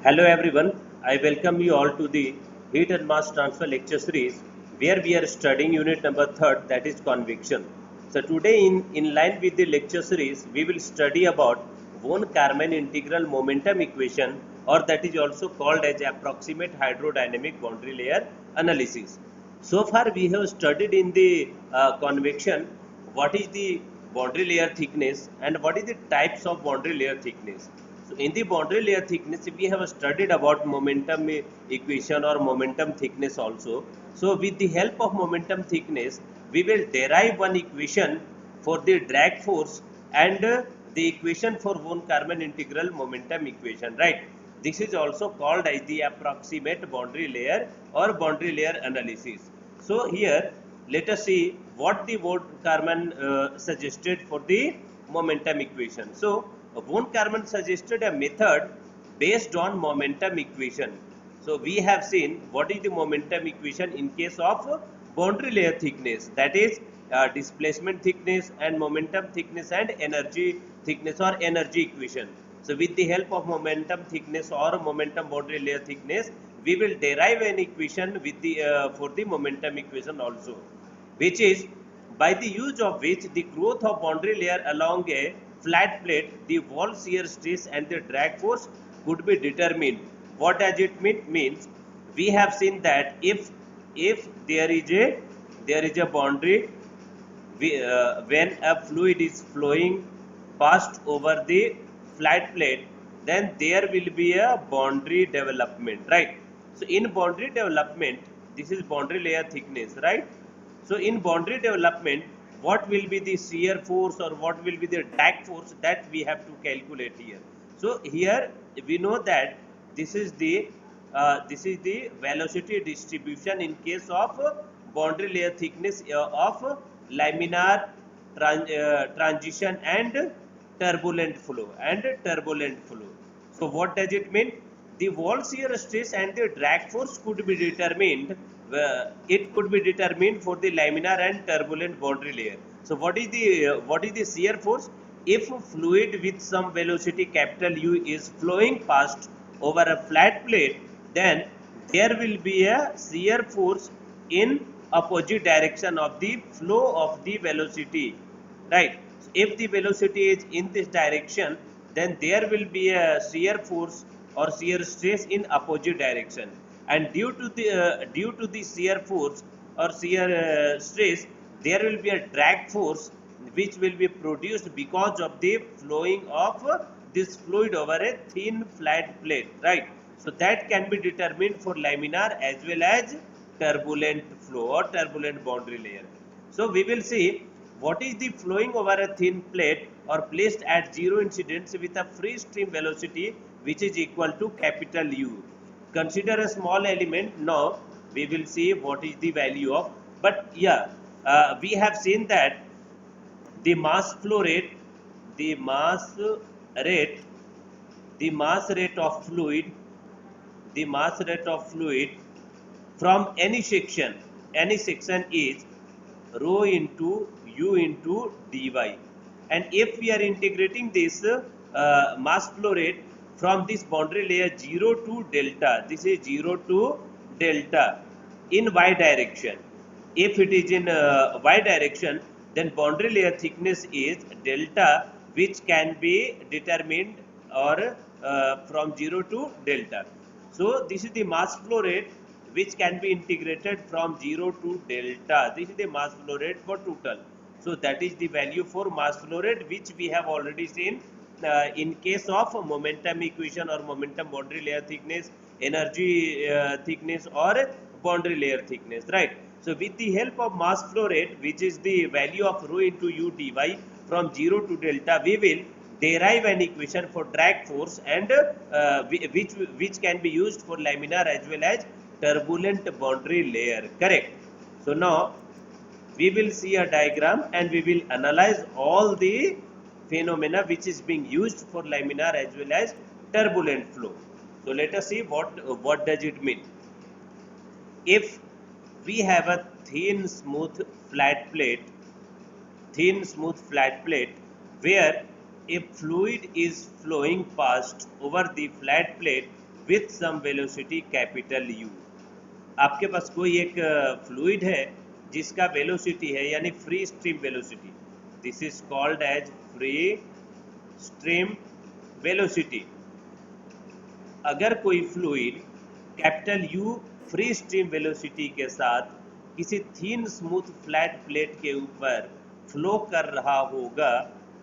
Hello everyone, I welcome you all to the Heat and Mass Transfer lecture series where we are studying unit number 3rd, that is convection. So today in line with the lecture series we will study about von Karman integral momentum equation, or that is also called as approximate hydrodynamic boundary layer analysis. So far we have studied in the convection what is the boundary layer thickness and what is the types of boundary layer thickness. So in the boundary layer thickness, we have studied about momentum equation or momentum thickness also. So with the help of momentum thickness, we will derive one equation for the drag force and the equation for von Karman integral momentum equation, right? This is also called as the approximate boundary layer or boundary layer analysis. So here, let us see what the von Karman suggested for the momentum equation. So von Karman suggested a method based on momentum equation. So we have seen what is the momentum equation in case of boundary layer thickness, that is displacement thickness and momentum thickness and energy thickness or energy equation. So with the help of momentum thickness or momentum boundary layer thickness, we will derive an equation with the for the momentum equation also, which is by the use of which the growth of boundary layer along a flat plate, the wall shear stress and the drag force could be determined. What does it mean? Means we have seen that if there is a boundary, when a fluid is flowing past over the flat plate, then there will be a boundary development, right? So in boundary development, this is boundary layer thickness, right? So in boundary development, what will be the shear force or what will be the drag force, that we have to calculate here. So here we know that this is the velocity distribution in case of boundary layer thickness of laminar transition and turbulent flow. So what does it mean? The wall shear stress and the drag force could be determined. It could be determined for the laminar and turbulent boundary layer. So what is the shear force? If fluid with some velocity capital U is flowing past over a flat plate, then there will be a shear force in opposite direction of the flow of the velocity, right? So if the velocity is in this direction, then there will be a shear force or shear stress in opposite direction, and due to the shear force or shear stress, there will be a drag force which will be produced because of the flowing of this fluid over a thin flat plate, right? So that can be determined for laminar as well as turbulent flow or turbulent boundary layer. So we will see what is the flowing over a thin plate or placed at zero incidence with a free stream velocity which is equal to capital U. Consider a small element. Now we will see what is the value of, but yeah, we have seen that the mass flow rate, the rate, mass rate of fluid, the mass rate of fluid from any section is rho into u into dy, and if we are integrating this mass flow rate from this boundary layer 0 to delta, this is 0 to delta in y direction. If it is in y direction, then boundary layer thickness is delta, which can be determined or from 0 to delta. So this is the mass flow rate which can be integrated from 0 to delta. This is the mass flow rate for total. So that is the value for mass flow rate, which we have already seen in case of momentum equation or momentum boundary layer thickness, energy thickness or boundary layer thickness, right? So with the help of mass flow rate, which is the value of rho into u dy from 0 to delta, we will derive an equation for drag force and which can be used for laminar as well as turbulent boundary layer, correct? So now we will see a diagram and we will analyze all the phenomena which is being used for laminar as well as turbulent flow. So let us see what does it mean. If we have a thin smooth flat plate where a fluid is flowing past over the flat plate, with some velocity capital U. आपके पास कोई एक fluid है जिसका velocity है यानी free stream velocity, this is called as free stream velocity. अगर कोई fluid capital U free stream velocity के साथ किसी थीन स्मूथ फ्लैट प्लेट के ऊपर फ्लो कर रहा होगा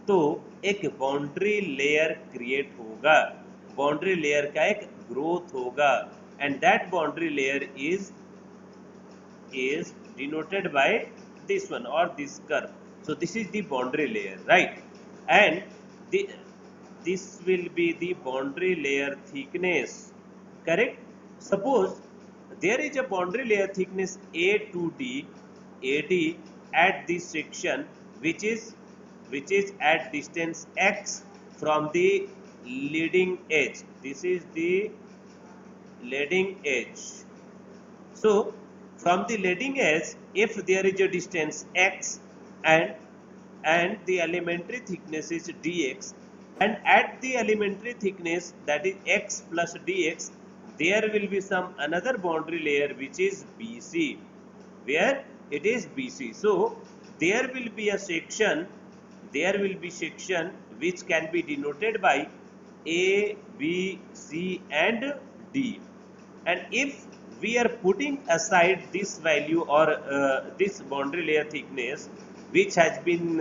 तो एक बाउंड्री लेयर क्रिएट होगा, बाउंड्री लेयर का एक ग्रोथ होगा, and that boundary layer is denoted by this one or this curve. So this is the boundary layer, right? And this will be the boundary layer thickness, correct? Suppose there is a boundary layer thickness A to D, AD at this section which is at distance x from the leading edge. This is the leading edge. So from the leading edge, if there is a distance x and the elementary thickness is dx, and at the elementary thickness, that is x plus dx, there will be some another boundary layer which is BC, where it is BC. So there will be a section, which can be denoted by A, B, C and D. And if we are putting aside this value or this boundary layer thickness which has been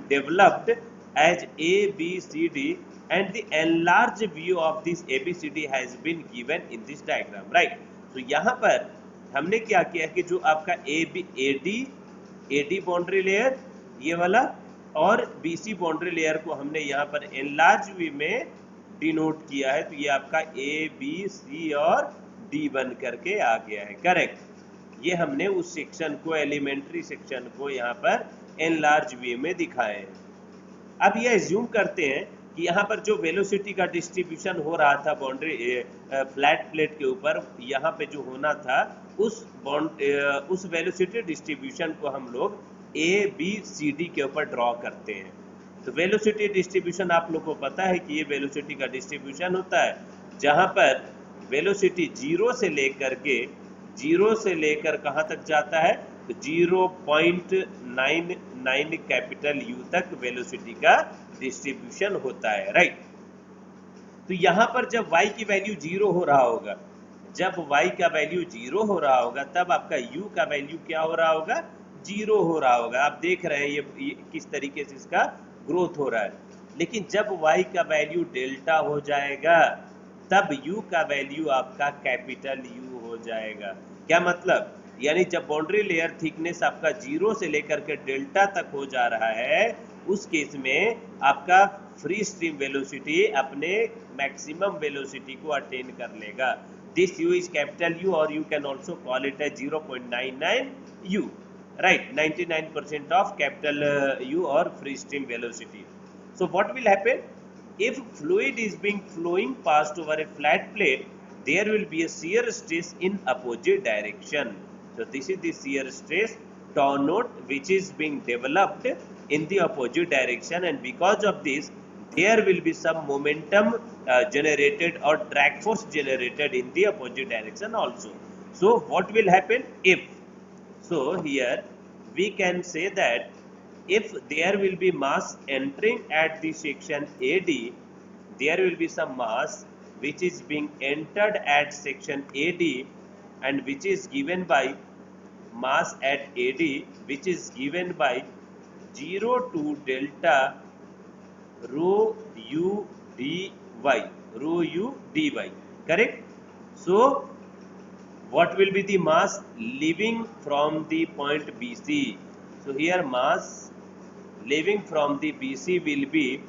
developed as A, B, C, D, and the enlarged view of this A, B, C, D has been given in this diagram, right? तो यहाँ पर हमने क्या किया कि जो आपका AD boundary layer ये वाला और BC बाउंड्री लेयर को हमने यहाँ पर एनलार्ज व्यू में डिनोट किया है, तो ये आपका A, B, C और D बन करके आ गया है, करेक्ट। ये हमने उस सेक्शन को, एलिमेंट्री सेक्शन को यहाँ पर एनलार्ज व्यू में दिखाए हैं। अब ये एज्यूम करते हैं कि यहाँ पर जो वेलोसिटी का डिस्ट्रीब्यूशन हो रहा था बाउंड्री फ्लैट प्लेट के ऊपर, यहाँ पे जो होना था उस वेलोसिटी डिस्ट्रीब्यूशन को हम लोग A, B, C, D के ऊपर ड्रॉ करते हैं। तो वेलोसिटी डिस्ट्रीब्यूशन आप लोग को पता है कि ये वेलोसिटी का डिस्ट्रीब्यूशन होता है जहाँ पर वेलोसिटी जीरो से लेकर कहाँ तक जाता है, तो 0.99 कैपिटल यू तक वेलोसिटी का डिस्ट्रीब्यूशन होता है, राइट। तो यहाँ पर जब y की वैल्यू जीरो हो रहा होगा, तब आपका u का वैल्यू क्या हो रहा होगा, जीरो हो रहा होगा। आप देख रहे हैं ये किस तरीके से इसका ग्रोथ हो रहा है। लेकिन जब y का वैल्यू डेल्टा हो जाएगा तब u का वैल्यू आपका कैपिटल U हो जाएगा। क्या मतलब, यानी जब बाउंड्री लेयर थिकनेस आपका जीरो से लेकर के डेल्टा तक हो जा रहा है, उस केस में आपका फ्री स्ट्रीम वेलोसिटी अपने मैक्सिमम वेलोसिटी को अटेन कर लेगा। This u is capital U और you can also call it as 0.99 u, right? 99% of capital U or free stream velocity. So what will happen if fluid is being flowing past over a flat plate? There will be a shear stress in opposite direction. So this is the shear stress tau naught which is being developed in the opposite direction, and because of this there will be some momentum generated or drag force generated in the opposite direction also. So what will happen if, so here we can say that if there will be mass entering at the section AD, there will be some mass which is being entered at section AD and which is given by mass at AD, which is given by 0 to delta rho u dy, correct? So what will be the mass leaving from the point BC? So here mass leaving from the BC will be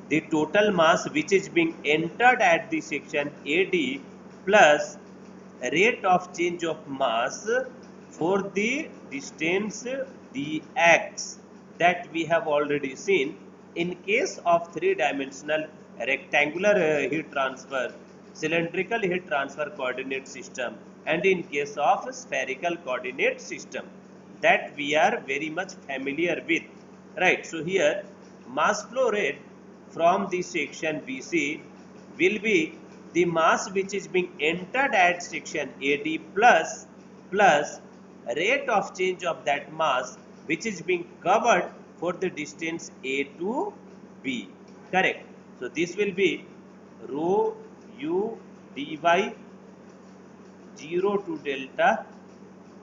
the total mass which is being entered at the section AD plus rate of change of mass for the distance dx that we have already seen in case of three-dimensional rectangular heat transfer, cylindrical heat transfer coordinate system, and in case of spherical coordinate system that we are very much familiar with, right? So here mass flow rate from the section BC will be the mass which is being entered at section AD plus rate of change of that mass which is being covered for the distance A to B. Correct. So this will be rho u dy 0 to delta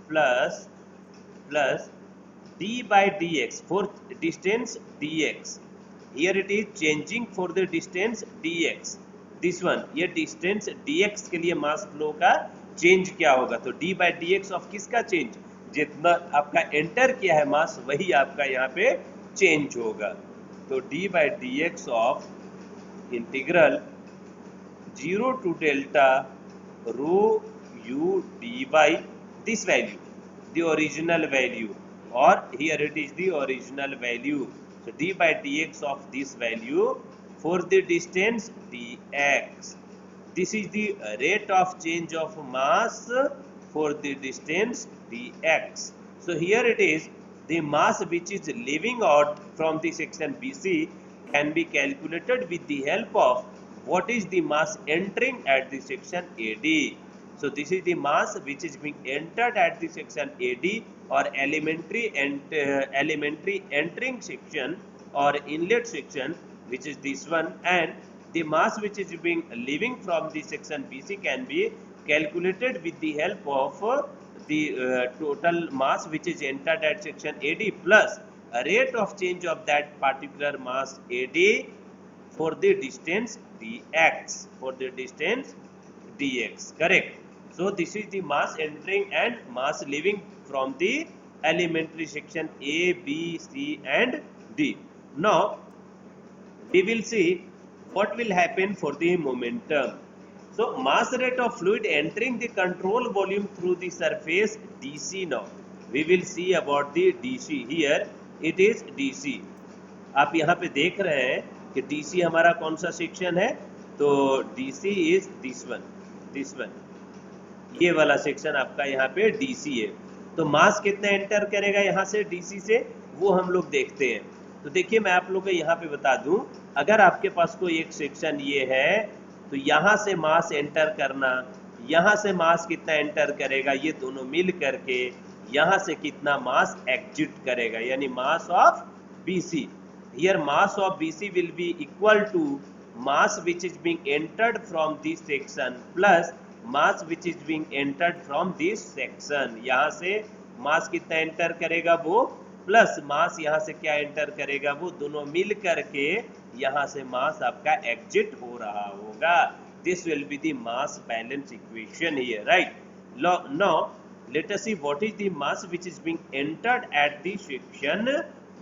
plus d by dx for distance dx. Here it is changing for the distance dx. This one ये distance dx के लिए mass flow का change क्या होगा, तो d by dx of किसका change, जितना आपका एंटर किया है मास वही आपका यहाँ पे चेंज होगा. तो d by dx of integral 0 to delta rho u dy, this value, the original value, or here it is the original value. So d by dx of this value for the distance dx. This is the rate of change of mass for the distance dx. So here it is the mass which is leaving out from the section BC can be calculated with the help of what is the mass entering at the section AD. So this is the mass which is being entered at the section AD or elementary entering section or inlet section, which is this one, and the mass which is being leaving from the section BC can be calculated with the help of the total mass which is entered at section AD plus a rate of change of that particular mass AD for the distance dx, for the distance dx. Correct. So this is the mass entering and mass leaving from the elementary section A, B, C and D. Now we will see what will happen for the momentum. So mass rate of fluid entering the control volume through the surface DC. Now we will see about the DC. Here it is DC. आप यहाँ पे देख रहे हैं कि DC हमारा कौन सा सेक्शन है, तो DC is this one, ये वाला सेक्शन आपका यहाँ पे DC है. तो मास कितना एंटर करेगा यहाँ से DC से, वो हम लोग देखते हैं. तो देखिए मैं आप लोग को यहाँ पे बता दूं, अगर आपके पास कोई एक सेक्शन ये है तो यहाँ से मास एंटर करना, यहाँ से मास कितना एंटर करेगा, ये दोनों मिल करके यहाँ से कितना मास एग्जिट करेगा, यानी mass of BC. Here mass of BC will be equal to mass which is being entered from this section plus mass which is being entered from this section. यहाँ से मास कितना एंटर करेगा वो प्लस मास यहाँ से क्या enter करेगा वो, दोनों मिल करके यहाँ से मास आपका एग्जिट हो रहा होगा. This will be the mass balance equation here, right? Now let us see what is the mass which is being entered at the section,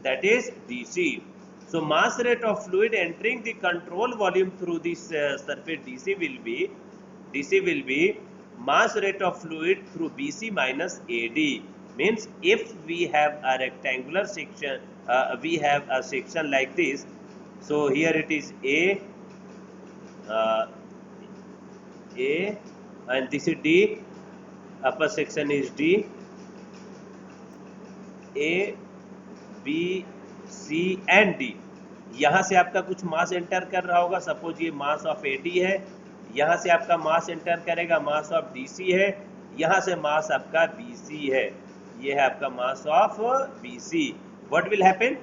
that is DC. So mass rate of fluid entering the control volume through this surface DC will be mass rate of fluid through BC minus AD. Means if we have a rectangular section, we have a section like this. So here it is A and this is D. Upper section is D. A, B, C and D. यहाँ से आपका कुछ मास enter कर रहा होगा, suppose ये mass of AD है, यहाँ से आपका मास एंटर करेगा, मास ऑफ DC है, यहाँ से मास आपका BC है, ये है आपका mass of BC. What will happen?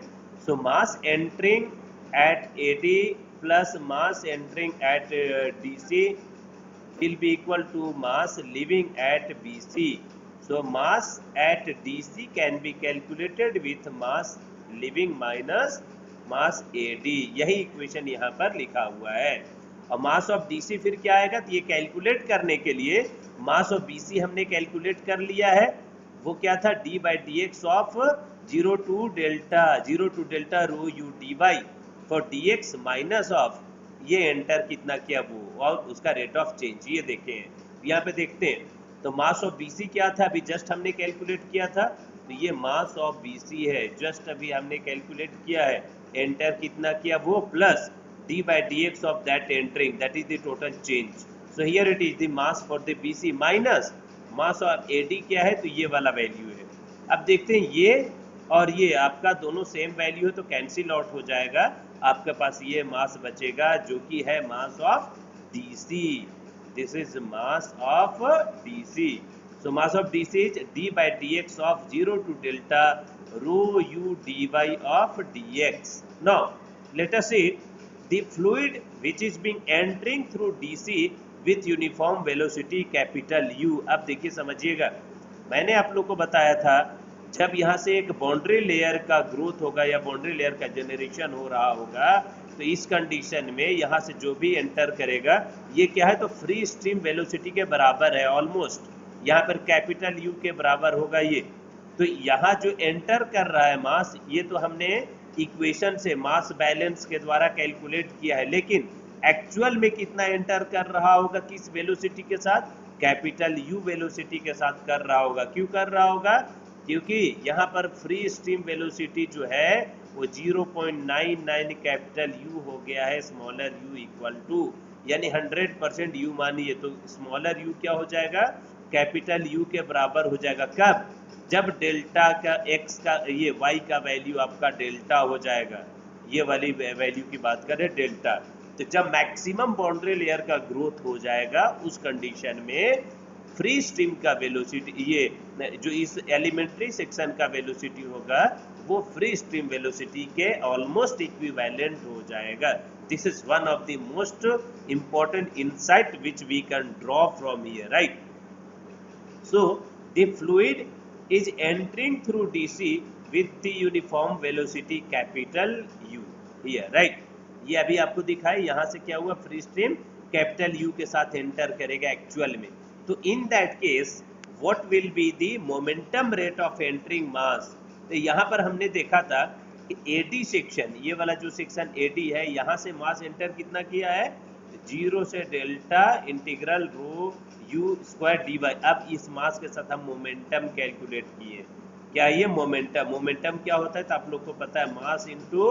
So mass entering at AD plus mass entering at DC will be equal to mass leaving at BC. So mass at DC can be calculated with mass leaving minus mass AD. यही equation यहाँ पर लिखा हुआ है. और mass of DC फिर क्या आएगा, तो ये कैलकुलेट करने के लिए मास ऑफ BC हमने कैलकुलेट कर लिया है. वो क्या था, d by dx of 0 to delta rho u dy for dx minus of ये एंटर कितना किया वो और उसका रेट ऑफ चेंज. ये देखें यहाँ पे देखते हैं, तो मास ऑफ BC क्या था, अभी जस्ट हमने कैलकुलेट किया था, तो ये मास ऑफ BC है, जस्ट अभी हमने कैलकुलेट किया है. एंटर कितना किया वो plus d by dx of that entering, that is the total change. So here it is the mass for the BC minus mass of AD क्या है, तो ये वाला वैल्यू है. अब देखते हैं ये और ये आपका दोनों सेम वैल्यू है तो कैंसिल आउट हो जाएगा. आपके पास ये मास बचेगा जो कि है mass of DC. This is mass of DC. So mass of DC is d by dx of 0 to delta rho u dy of dx. Now let us see the fluid which is being entering through DC with uniform velocity capital U. अब देखिए समझिएगा, मैंने आप लोग को बताया था जब यहाँ से एक बाउंड्री लेयर का ग्रोथ होगा या बाउंड्री लेयर का जनरेशन हो रहा होगा, तो इस कंडीशन में यहाँ से जो भी एंटर करेगा ये क्या है, तो फ्री स्ट्रीम वेलोसिटी के बराबर है ऑलमोस्ट, यहाँ पर कैपिटल यू के बराबर होगा ये। तो यहाँ जो एंटर कर रहा है मास, ये तो हमने इक्वेशन से मास बैलेंस के द्वारा कैलकुलेट किया है, लेकिन एक्चुअल में कितना एंटर कर रहा होगा, किस वेलोसिटी के साथ, कैपिटल यू वेलोसिटी के साथ कर रहा होगा। क्यों कर रहा होगा, क्योंकि यहाँ पर फ्री स्ट्रीम वेलोसिटी जो है वो 0.99 कैपिटल यू हो गया है, स्मॉलर यू इक्वल टू, यानी 100% यू मानिए तो स्मॉलर यू क्या हो जाएगा, कैपिटल यू के बराबर हो जाएगा। कब, जब डेल्टा का एक्स का ये वाई का वैल्यू आपका डेल्टा हो जाएगा, ये वाली वैल्यू की बात करें डेल्टा, तो जब मैक्सिमम बाउंड्री लेयर का ग्रोथ हो जाएगा उस कंडीशन में फ्री स्ट्रीम का वेलोसिटी, ये जो इस एलिमेंट्री सेक्शन का वेलोसिटी होगा वो फ्री स्ट्रीम वेलोसिटी के ऑलमोस्ट इक्विवेलेंट हो जाएगा। This is one of the most important insight which we can draw from here, right. So the fluid is entering through DC with the uniform velocity capital U here, right। ये अभी आपको दिखाई, यहाँ से क्या हुआ, फ्री स्ट्रीम कैपिटल U के साथ एंटर करेगा एक्चुअल में। तो in that case what will be the momentum rate of entering mass. तो यहाँ पर हमने देखा था कि AD सेक्शन, ये वाला जो सेक्शन AD है, यहाँ से मास एंटर कितना किया है, 0 से delta integral rho u square d y. अब इस मास के साथ हम मोमेंटम कैलकुलेट किए, क्या ये मोमेंटम, मोमेंटम क्या होता है तो आप लोग को पता है, मास इनटू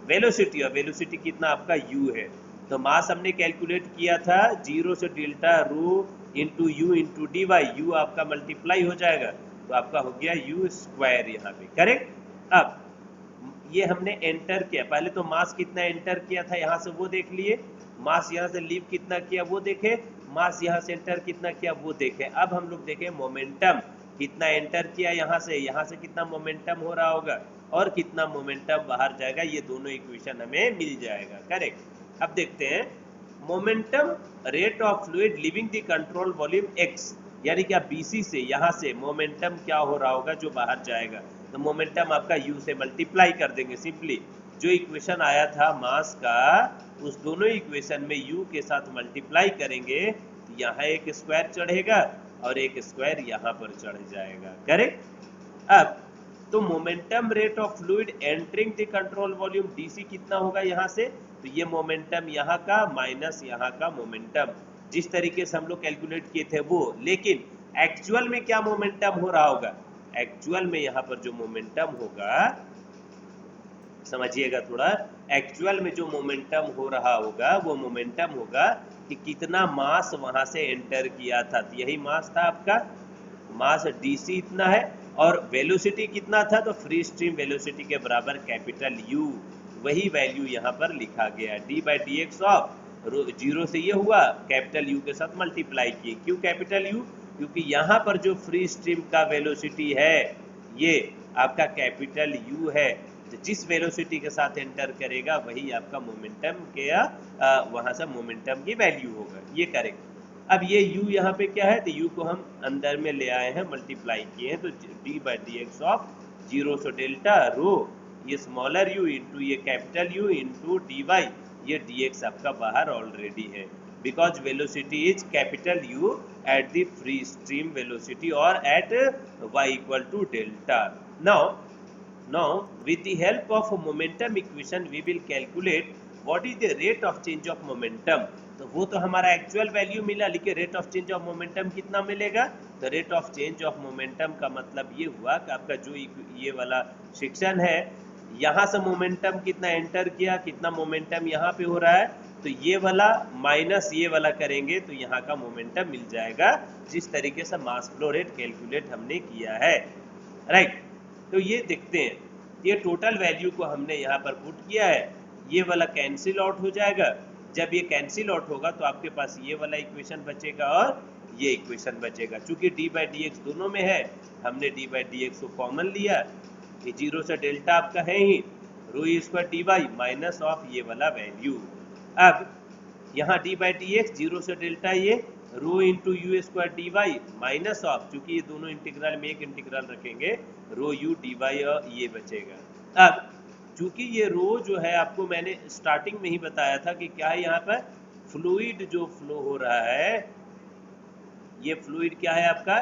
वेलोसिटी, और वेलोसिटी कितना आपका यू है। तो मास हमने कैलकुलेट किया था 0 से delta rho into u into d y, u आपका मल्टीप्लाई हो जाएगा तो आपका हो गया यू स्क्वायर यहाँ पे, करेक्ट। अब ये हमने एंटर किया, पहले तो मास कितना एंटर किया था यहाँ से वो देख लिए, मास यहाँ से लीव कितना किया वो देखे, मास यहाँ से एंटर कितना किया वो देखे। अब हम लोग देखें मोमेंटम कितना एंटर किया यहाँ से कितना मोमेंटम हो रहा होगा और कितना मोमेंटम बाहर जाएगा, ये दोनों इक्वेशन हमें मिल जाएगा, करेक्ट। अब देखते हैं momentum rate of fluid living the control volume x, यानी कि आप BC से यहाँ से मोमेंटम क्या हो रहा होगा जो बाहर जाएगा, तो मोमेंटम आपका u से मल्टीप्लाई कर देंगे सिंपली। जो इक्वेशन आया था मास का, उस दोनों इक्वेशन में u के साथ मल्टीप्लाई करेंगे तो यहाँ एक स्क्वायर चढ़ेगा और एक स्क्वायर यहाँ पर चढ़ जाएगा, करेक्ट। अब तो momentum rate of fluid entering the control volume DC कितना होगा यहाँ से, तो ये मोमेंटम यहाँ का माइनस यहाँ का मोमेंटम, जिस तरीके से हम लोग कैलकुलेट किए थे वो। लेकिन एक्चुअल में क्या मोमेंटम हो रहा होगा, एक्चुअल में यहाँ पर जो मोमेंटम होगा, समझिएगा थोड़ा, एक्चुअल में जो मोमेंटम हो रहा होगा वो मोमेंटम होगा कि कितना मास वहां से एंटर किया था, तो यही मास था आपका, मास DC इतना है और वेलोसिटी कितना था, तो फ्री स्ट्रीम वेलोसिटी के बराबर कैपिटल U, वही वैल्यू यहाँ पर लिखा गया, d by d x of 0 से ये हुआ, कैपिटल U के साथ मल्टीप्लाई किए। क्यों कैपिटल U, क्योंकि यहाँ पर जो फ्री स्ट्रीम का वेलोसिटी है ये आपका कैपिटल U है, तो जिस वेलोसिटी के साथ एंटर करेगा वही आपका मोमेंटम के वहां से मोमेंटम की वैल्यू होगा, ये करेक्ट। अब ये u यहाँ पे क्या है, तो u को हम अंदर में ले आए हैं, मल्टीप्लाई किए हैं, तो d by d x of 0 से डेल्टा रो, ये स्मॉलर u इंटू ये capital U into d y, ये dx आपका बाहर ऑलरेडी है, because velocity is capital U at the free stream velocity और at y equal to delta. Now, with the help of a momentum equation, we will calculate what is the rate of change of momentum। तो वो तो हमारा actual value मिला, लेकिन rate of change of momentum कितना मिलेगा, तो rate of change of momentum का मतलब ये हुआ कि आपका जो ये वाला सेक्शन है, यहाँ से मोमेंटम कितना एंटर किया, कितना मोमेंटम यहाँ पे हो रहा है, तो ये वाला माइनस ये वाला करेंगे तो यहाँ का मोमेंटम मिल जाएगा, जिस तरीके से मास फ्लो रेट कैलकुलेट हमने किया है, राइट। तो ये देखते हैं, ये टोटल वैल्यू को हमने यहाँ पर पुट किया है, ये वाला कैंसिल आउट हो जाएगा, जब ये कैंसिल आउट होगा तो आपके पास ये वाला इक्वेशन बचेगा और ये इक्वेशन बचेगा। चूंकि डी बाई डी एक्स दोनों में है, हमने डी बाई डी एक्स को कॉमन लिया, ये जीरो से डेल्टा आपका है ही, rho e square d y minus of ये वाला वैल्यू। अब यहाँ d by d x zero से डेल्टा ये rho into u square d y minus of, चूंकि ये दोनों इंटीग्रल में एक इंटीग्रल रखेंगे, रो यू डी वाई और ये बचेगा। अब चूंकि ये रो जो है आपको मैंने स्टार्टिंग में ही बताया था कि क्या है, यहाँ पर फ्लूइड जो फ्लो हो रहा है, ये फ्लूइड क्या है आपका,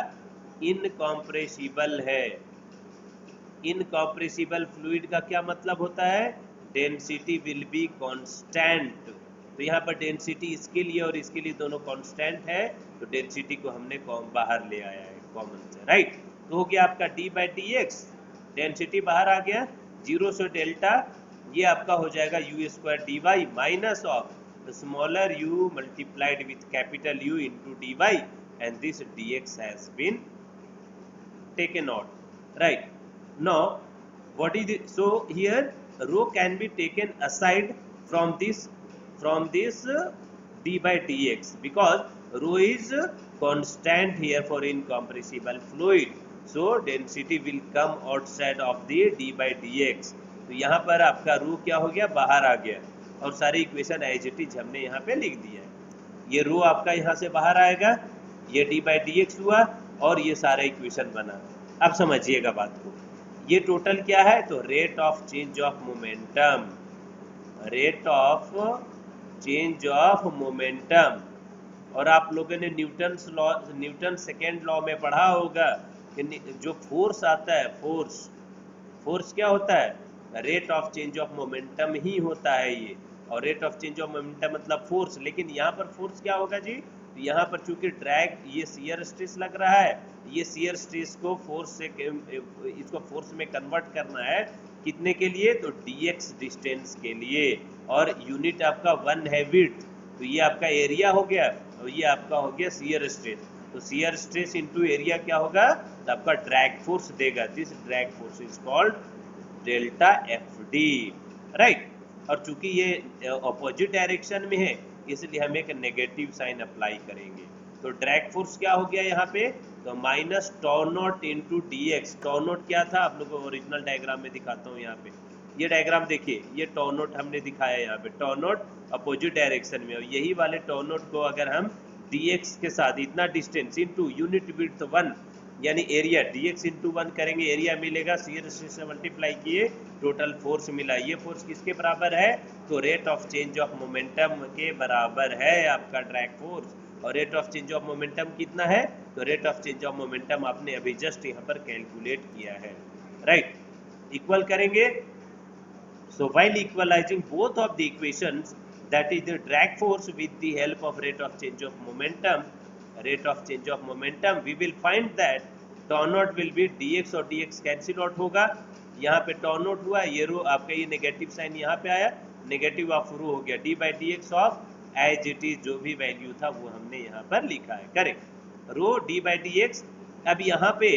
इनकॉम्प्रेसिबल है। इनकॉम्प्रेसिबल फ्लूइड का क्या मतलब होता है, डेंसिटी विल बी कांस्टेंट। तो यहाँ पर डेंसिटी इसके लिए और इसके लिए दोनों कांस्टेंट है, तो डेंसिटी को हमने बाहर ले आया है कॉमन से, राइट। तो हो गया आपका D by d x, density बाहर आ गया, जीरो से डेल्टा ये आपका हो जाएगा u square d y minus of smaller u multiplied with capital u into d y, and this dx has been taken out, right? Now what is it? So here rho can be taken aside from this d by dx, because rho is constant here for incompressible fluid, so density will come outside of the d by dx। तो यहाँ पर आपका रो क्या हो गया, बाहर आ गया, और सारी इक्वेशन एज इट इज हमने यहाँ पे लिख दिया है। ये रो आपका यहाँ से बाहर आएगा, ये डी बाई डी एक्स हुआ और ये सारा इक्वेशन बना। अब समझिएगा बात को, ये टोटल क्या है, तो rate of change of momentum, rate of change of momentum. और आप लोगों ने न्यूटन सेकेंड लॉ में पढ़ा होगा कि जो फोर्स आता है, फोर्स क्या होता है, rate of change of momentum ही होता है ये। और rate of change of momentum मतलब फोर्स, लेकिन यहाँ पर फोर्स क्या होगा जी, तो यहाँ पर चूंकि ड्रैग ये शियर स्ट्रेस लग रहा है, ये शियर स्ट्रेस को फोर्स से इसको फोर्स में कन्वर्ट करना है, कितने के लिए, तो dx डिस्टेंस के लिए, और यूनिट आपका 1 है विड्थ, तो ये आपका एरिया हो गया और ये आपका हो गया शियर स्ट्रेस। तो शियर स्ट्रेस इनटू एरिया क्या होगा, तो आपका ड्रैग फोर्स देगा, this drag force is called delta F D, right. और चूंकि ये अपोजिट डायरेक्शन में है, इसलिए हम एक नेगेटिव साइन अप्लाई करेंगे। तो ड्रैग फोर्स क्या हो गया यहाँ पे, तो minus tau not into d x. Tau not क्या था, आप लोगों को ओरिजिनल डायग्राम में दिखाता हूँ। यहाँ पे ये डायग्राम देखिए, ये टॉ नॉट हमने दिखाया यहाँ पे, टॉ नॉट अपोजिट डायरेक्शन में, और यही वाले टॉ नॉट को अगर हम डी एक्स के साथ इतना डिस्टेंस इंटू यूनिट विड्थ 1 यानी एरिया dx इंटू 1 करेंगे, एरिया मिलेगा, शियर स्ट्रेस से मल्टीप्लाई किए, टोटल फोर्स मिला। ये फोर्स किसके बराबर है, तो rate of change of momentum के बराबर है आपका ड्रैग फोर्स। और rate of change of momentum कितना है, तो rate of change of momentum आपने अभी जस्ट यहाँ पर कैलकुलेट किया है, राइट। इक्वल करेंगे, सो while equalising both of the equations, that is the drag force with the help of rate of change of momentum, we will find that tau naught will be dx और dx cancel out होगा। यहाँ पे tau naught हुआ, ये रो आपका ये negative sign यहाँ पे आया, नेगेटिव ऑफ रो हो गया d by d x of as it is, जो भी वैल्यू था वो हमने यहाँ पर लिखा है, correct, rho d by d x. अब यहाँ पे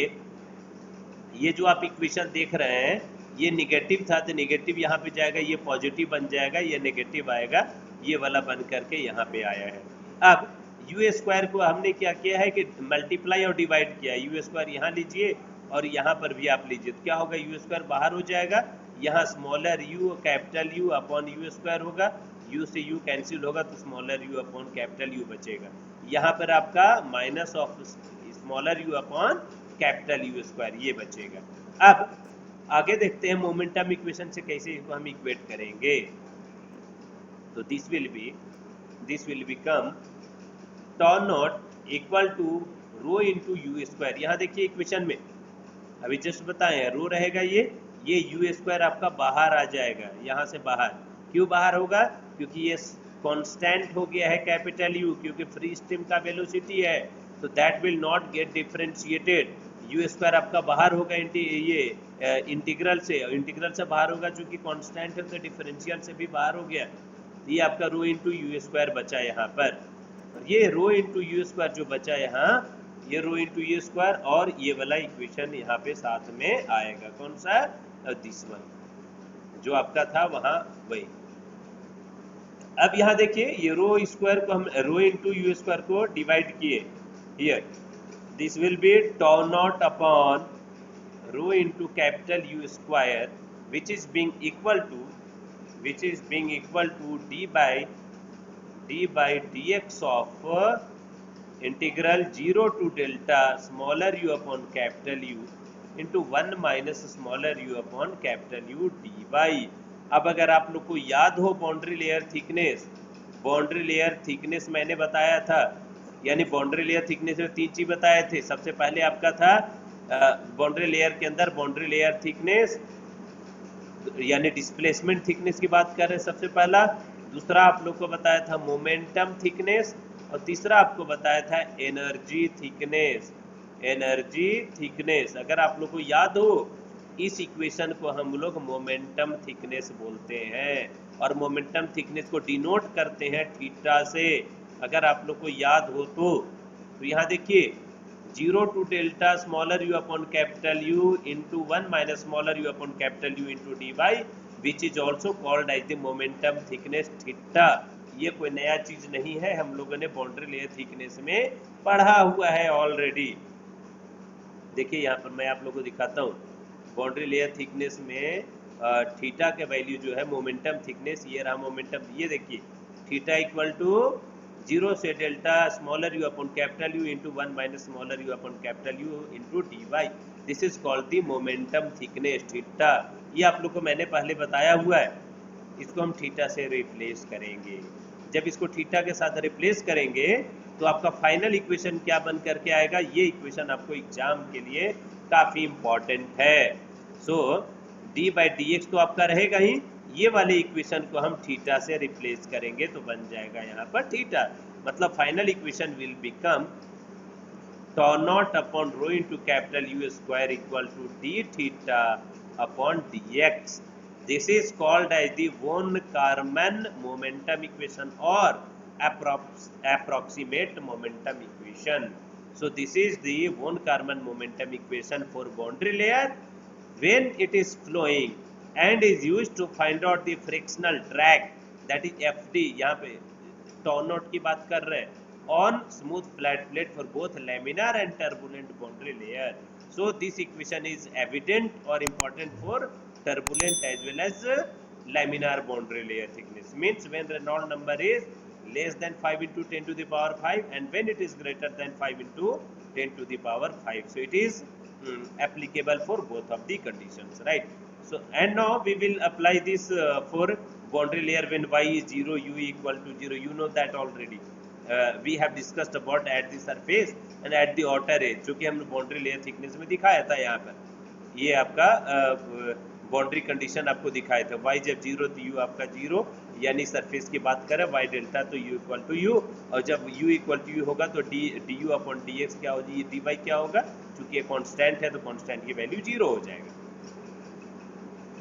ये जो आप इक्वेशन देख रहे हैं, ये नेगेटिव था तो नेगेटिव यहाँ पे जाएगा, ये पॉजिटिव बन जाएगा, ये नेगेटिव आएगा, ये वाला बन करके यहाँ पे आया है। अब यू स्क्वायर को हमने क्या किया है कि मल्टीप्लाई और डिवाइड किया है, यू स्क्वायर यहाँ लीजिए और यहाँ पर भी आप लीजिए, तो क्या होगा, यू स्क्वायर बाहर हो जाएगा, यहाँ smaller you capital you upon you square होगा, यू से यू कैंसिल होगा तो smaller u upon capital you बचेगा। यहाँ पर आपका minus of smaller u upon capital u square ये बचेगा। अब आगे देखते हैं मोमेंटम इक्वेशन से कैसे इसको हम इक्वेट करेंगे। तो this will become tau not equal to rho into u square. यहाँ देखिए इक्वेशन में अभी जस्ट बताए रो रहेगा, ये यू स्क्वायर आपका बाहर आ जाएगा, यहाँ से बाहर। क्यों बाहर होगा, क्योंकि ये कांस्टेंट हो गया है कैपिटल यू, क्योंकि फ्री स्ट्रीम का वेलोसिटी है, तो that will not gate differentiated. You square आपका बाहर होगा ये इंटीग्रल से बाहर होगा, चूंकि कांस्टेंट है तो डिफरेंशियल से भी बाहर हो गया। ये आपका रो इंटू यू स्क्वायर बचा यहाँ पर, ये रो इंटू यू स्क्वायर जो बचा यहाँ, ये रो इंटू यू स्क्वायर, और ये वाला इक्वेशन यहाँ पे साथ में आएगा, कौन सा, दिस वन जो आपका था वहाँ वही। अब यहाँ देखिए ये रो स्क्वायर को हम रो इंटू यू स्क्वायर को डिवाइड किए here, this will be tau not upon rho into capital u square which is being equal to d by dx of integral 0 to delta smaller u upon capital U into 1 minus smaller u upon capital U dy। अब अगर आप लोग को याद हो boundary layer thickness मैंने बताया था, यानी बाउंड्री लेयर थिकनेस में 3 चीज बताए थे। सबसे पहले आपका था बाउंड्री लेयर के अंदर बाउंड्री लेयर थिकनेस यानी डिस्प्लेसमेंट थिकनेस की बात कर रहे हैं सबसे पहला, दूसरा आप लोग को बताया था मोमेंटम थिकनेस, और तीसरा आपको बताया था एनर्जी थिकनेस। अगर आप लोग को याद हो इस इक्वेशन को हम लोग मोमेंटम थिकनेस बोलते हैं, और मोमेंटम थिकनेस को डिनोट करते हैं थीटा से। अगर आप लोग को याद हो तो यहाँ देखिए 0 to delta smaller u upon capital U into 1 minus smaller u upon capital U into dy, which is also called as the momentum thickness theta। ये कोई नया चीज नहीं है, हम लोगों ने बाउंड्री लेयर थिकनेस में पढ़ा हुआ है ऑलरेडी। देखिए यहाँ पर मैं आप लोगों को दिखाता हूँ बाउंड्री लेयर थिकनेस में थीटा के वैल्यू जो है मोमेंटम थिकनेस, ये रहा मोमेंटम, ये देखिए थीटा इक्वल टू 0 से delta smaller u upon capital u into 1 minus smaller u upon capital u into d y, this is called the momentum thickness theta. ये आप लोग को मैंने पहले बताया हुआ है। इसको हम थीटा से रिप्लेस करेंगे। जब इसको थीटा के साथ रिप्लेस करेंगे तो आपका फाइनल इक्वेशन क्या बन करके आएगा, ये इक्वेशन आपको एग्जाम के लिए काफी इंपॉर्टेंट है। सो डी बाई डी एक्स तो आपका रहेगा ही, ये वाले इक्वेशन को हम थीटा से रिप्लेस करेंगे तो बन जाएगा यहाँ पर थीटा। मतलब final equation will become tau not upon rho into capital u square equal to d theta upon d x. This is called as the von Karman momentum equation और approximate momentum equation। So this is the von Karman momentum equation for boundary layer when it is flowing and is used to find out the frictional drag, that is FD। यहाँ पे tau naught की बात कर रहे हैं on smooth flat plate for both laminar and turbulent boundary layer। So this equation is evident or important for turbulent as well as laminar boundary layer thickness, means when Reynolds number is less than 5 into 10 to the power 5 and when it is greater than 5 into 10 to the power 5, so it is applicable for both of the conditions, right? So and now we will apply this for boundary layer when y is 0, u equal to 0, you know that already। we have discussed about at the surface and at the outer edge, जो कि हमने boundary layer thickness में दिखाया था। यहाँ पर ये आपका बाउंड्री कंडीशन आपको दिखाए थे, y जब 0 तो u आपका 0, यानी सरफेस की बात करें y डेल्टा तो u इक्वल टू u, और जब u इक्वल टू u होगा तो D you upon d x क्या होगी, डी वाई क्या होगा, चूंकि ये कांस्टेंट है तो कांस्टेंट की वैल्यू 0 हो जाएगा।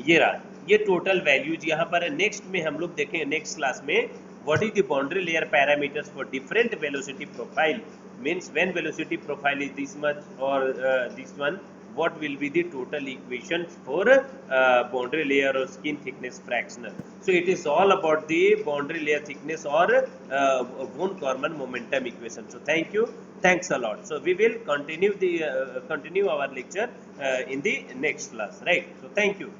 ये रहा ये टोटल वैल्यूज यहाँ पर है। नेक्स्ट में हम लोग देखेंगे नेक्स्ट क्लास में what is the boundary layer parameters for different velocity profile, means when velocity profile is this much और this one, what will be the total equations for boundary layer or skin thickness fractional। So it is all about the boundary layer thickness or von Karman momentum equation। So thank you, thanks a lot। So we will continue our lecture in the next class, right? So thank you।